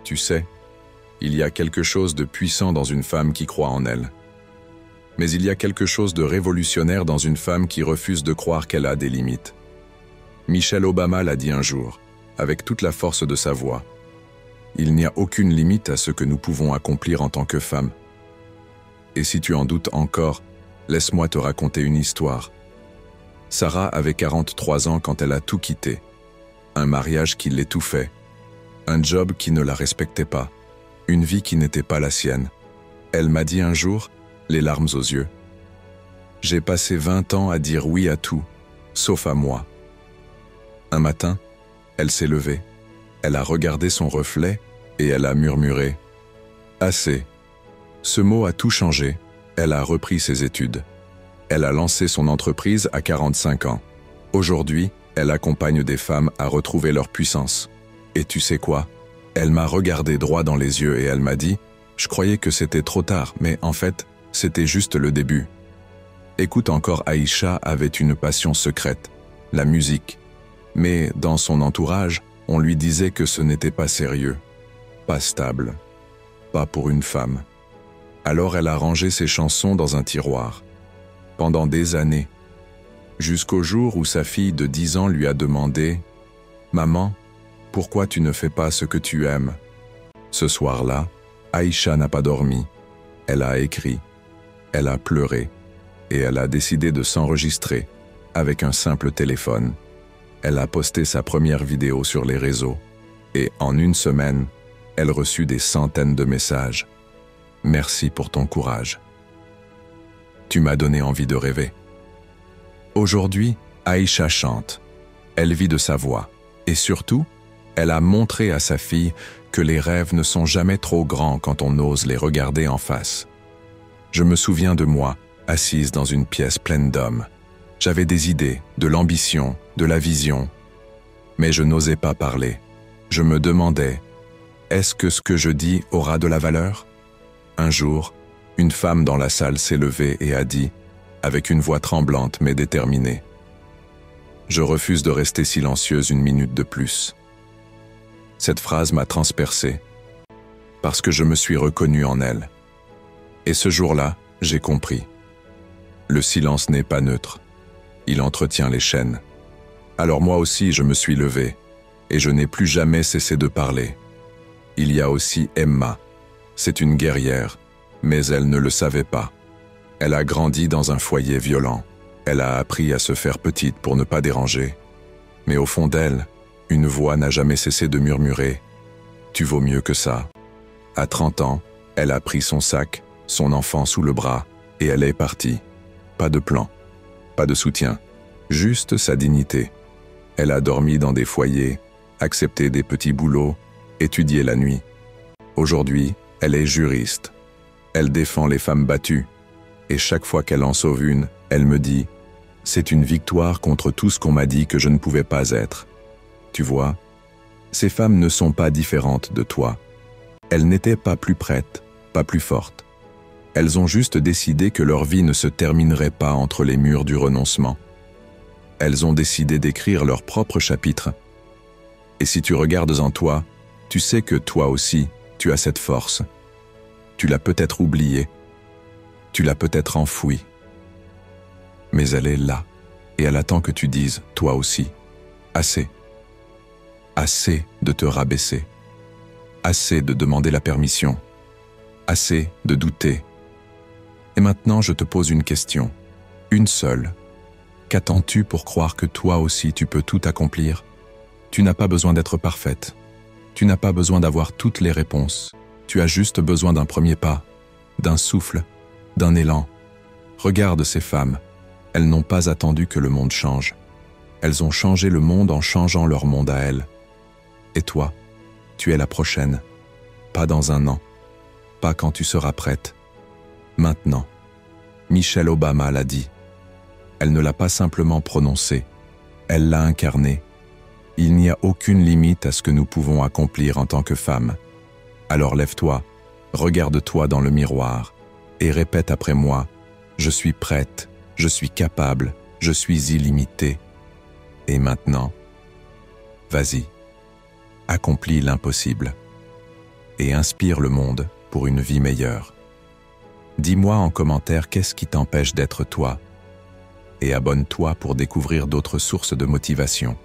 Tu sais, il y a quelque chose de puissant dans une femme qui croit en elle. Mais il y a quelque chose de révolutionnaire dans une femme qui refuse de croire qu'elle a des limites. Michelle Obama l'a dit un jour, avec toute la force de sa voix. Il n'y a aucune limite à ce que nous pouvons accomplir en tant que femmes. Et si tu en doutes encore, laisse-moi te raconter une histoire. Sarah avait 43 ans quand elle a tout quitté. Un mariage qui l'étouffait, un job qui ne la respectait pas, une vie qui n'était pas la sienne. Elle m'a dit un jour, les larmes aux yeux. « J'ai passé 20 ans à dire oui à tout, sauf à moi. » Un matin, elle s'est levée, elle a regardé son reflet et elle a murmuré « Assez ». Ce mot a tout changé, elle a repris ses études. Elle a lancé son entreprise à 45 ans. Aujourd'hui, elle accompagne des femmes à retrouver leur puissance. Et tu sais quoi? Elle m'a regardé droit dans les yeux et elle m'a dit « Je croyais que c'était trop tard, mais en fait, c'était juste le début. » Écoute encore, Aïcha avait une passion secrète, la musique. Mais dans son entourage, on lui disait que ce n'était pas sérieux, pas stable, pas pour une femme. Alors elle a rangé ses chansons dans un tiroir. Pendant des années, jusqu'au jour où sa fille de 10 ans lui a demandé « Maman, pourquoi tu ne fais pas ce que tu aimes ?» Ce soir-là, Aïcha n'a pas dormi. Elle a écrit, elle a pleuré et elle a décidé de s'enregistrer avec un simple téléphone. Elle a posté sa première vidéo sur les réseaux et en une semaine, elle reçut des centaines de messages. « Merci pour ton courage. Tu m'as donné envie de rêver. » Aujourd'hui, Aïcha chante. Elle vit de sa voix. Et surtout, elle a montré à sa fille que les rêves ne sont jamais trop grands quand on ose les regarder en face. Je me souviens de moi, assise dans une pièce pleine d'hommes. J'avais des idées, de l'ambition, de la vision. Mais je n'osais pas parler. Je me demandais, est-ce que ce que je dis aura de la valeur? Un jour, une femme dans la salle s'est levée et a dit, avec une voix tremblante mais déterminée, « Je refuse de rester silencieuse une minute de plus. » Cette phrase m'a transpercé, parce que je me suis reconnu en elle. Et ce jour-là, j'ai compris. Le silence n'est pas neutre. Il entretient les chaînes. Alors moi aussi, je me suis levé, et je n'ai plus jamais cessé de parler. Il y a aussi Emma. C'est une guerrière, mais elle ne le savait pas. Elle a grandi dans un foyer violent. Elle a appris à se faire petite pour ne pas déranger. Mais au fond d'elle, une voix n'a jamais cessé de murmurer « Tu vaux mieux que ça ». À 30 ans, elle a pris son sac, son enfant sous le bras, et elle est partie. Pas de plan, pas de soutien, juste sa dignité. Elle a dormi dans des foyers, accepté des petits boulots, étudié la nuit. Aujourd'hui, elle est juriste. Elle défend les femmes battues. Et chaque fois qu'elle en sauve une, elle me dit « C'est une victoire contre tout ce qu'on m'a dit que je ne pouvais pas être. » Tu vois, ces femmes ne sont pas différentes de toi. Elles n'étaient pas plus prêtes, pas plus fortes. Elles ont juste décidé que leur vie ne se terminerait pas entre les murs du renoncement. Elles ont décidé d'écrire leur propre chapitre. Et si tu regardes en toi, tu sais que toi aussi, tu as cette force. Tu l'as peut-être oubliée. Tu l'as peut-être enfouie. Mais elle est là, et elle attend que tu dises, toi aussi, assez. Assez de te rabaisser. Assez de demander la permission. Assez de douter. Et maintenant, je te pose une question. Une seule. Qu'attends-tu pour croire que toi aussi tu peux tout accomplir? Tu n'as pas besoin d'être parfaite. Tu n'as pas besoin d'avoir toutes les réponses. Tu as juste besoin d'un premier pas, d'un souffle, d'un élan. Regarde ces femmes. Elles n'ont pas attendu que le monde change. Elles ont changé le monde en changeant leur monde à elles. Et toi, tu es la prochaine. Pas dans un an. Pas quand tu seras prête. Maintenant. Michelle Obama l'a dit. Elle ne l'a pas simplement prononcé. Elle l'a incarné. Il n'y a aucune limite à ce que nous pouvons accomplir en tant que femmes. Alors lève-toi, regarde-toi dans le miroir et répète après moi « Je suis prête, je suis capable, je suis illimitée. » Et maintenant, vas-y, accomplis l'impossible. et inspire le monde pour une vie meilleure. Dis-moi en commentaire qu'est-ce qui t'empêche d'être toi et abonne-toi pour découvrir d'autres sources de motivation.